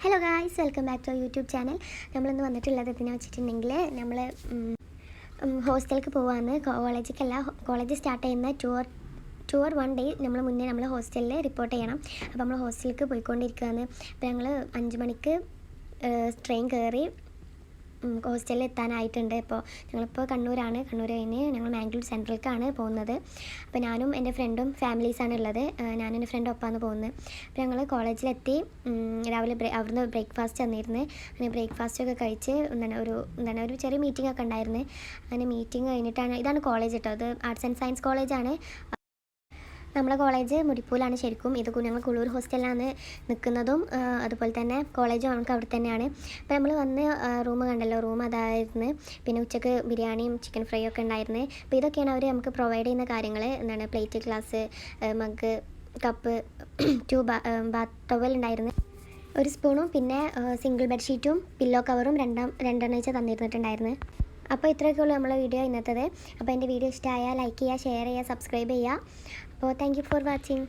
Hello guys, welcome back to YouTube channel. നമ്മളിന്ന് വന്നിട്ടുള്ളത് എന്തിനാ വെച്ചിട്ടുണ്ടെങ്കിൽ നമ്മൾ ഹോസ്റ്റലിലേക്ക് പോകാമെന്ന്. കോളേജ് സ്റ്റാർട്ട് ചെയ്യുന്ന ടൂർ 1 ഡേ നമ്മൾ മുന്നേ നമ്മൾ ഹോസ്റ്റലിൽ റിപ്പോർട്ട് ചെയ്യണം. അപ്പോൾ നമ്മൾ ഹോസ്റ്റലിലേക്ക് പോയിക്കൊണ്ടിരിക്കുകയാണ്. അപ്പോൾ ഞങ്ങൾ 5 മണിക്ക് ട്രെയിൻ കയറി ഹോസ്റ്റലിൽ എത്താനായിട്ടുണ്ട്. ഞങ്ങളിപ്പോൾ കണ്ണൂരാണ്. കണ്ണൂർ കഴിഞ്ഞ് ഞങ്ങൾ മാംഗ്ലൂർ സെൻട്രലിലേക്കാണ് പോകുന്നത്. അപ്പോൾ ഞാനും എൻ്റെ ഫ്രണ്ടും ഫാമിലീസാണ് ഉള്ളത്. ഞാനും എൻ്റെ ഫ്രണ്ടും ഒപ്പമാണ് പോകുന്നത്. അപ്പോൾ ഞങ്ങൾ കോളേജിലെത്തി. രാവിലെ അവിടുന്ന് ബ്രേക്ക്ഫാസ്റ്റ് തന്നിരുന്നു. അങ്ങനെ ബ്രേക്ക്ഫാസ്റ്റൊക്കെ കഴിച്ച് ഒരു ചെറിയ മീറ്റിംഗ് ഒക്കെ ഉണ്ടായിരുന്നു. അങ്ങനെ മീറ്റിംഗ് കഴിഞ്ഞിട്ടാണ്, ഇതാണ് കോളേജ് കേട്ടോ, അത് ആർട്സ് ആൻഡ് സയൻസ് കോളേജാണ്. നമ്മുടെ കോളേജ് മുരിപ്പൂലാണ് ശരിക്കും. ഞങ്ങൾ കുളൂർ ഹോസ്റ്റലിലാണ് നിൽക്കുന്നതും. അതുപോലെ തന്നെ കോളേജും നമുക്ക് അവിടെ തന്നെയാണ്. അപ്പോൾ നമ്മൾ വന്ന് റൂം കണ്ടല്ലോ, റൂം അതായിരുന്നു. പിന്നെ ഉച്ചക്ക് ബിരിയാണിയും ചിക്കൻ ഫ്രൈ ഒക്കെ ഉണ്ടായിരുന്നു. അപ്പോൾ ഇതൊക്കെയാണ് അവർ നമുക്ക് പ്രൊവൈഡ് ചെയ്യുന്ന കാര്യങ്ങൾ. Plate, glass, mug, cup, 2 bath towel ഉണ്ടായിരുന്നു, ഒരു സ്പൂണും പിന്നെ സിംഗിൾ ബെഡ്ഷീറ്റും പില്ലോ കവറും രണ്ടെണ്ണം വെച്ച് തന്നിരുന്നിട്ടുണ്ടായിരുന്നു. അപ്പോൾ ഇത്രയൊക്കെ ഉള്ളൂ നമ്മളെ വീഡിയോ ഇന്നത്തത്. അപ്പോൾ എൻ്റെ വീഡിയോ ഇഷ്ടമായാൽ ലൈക്ക് ചെയ്യുക, ഷെയർ ചെയ്യുക, സബ്സ്ക്രൈബ് ചെയ്യുക. അപ്പോൾ താങ്ക് യു ഫോർ വാച്ചിങ്.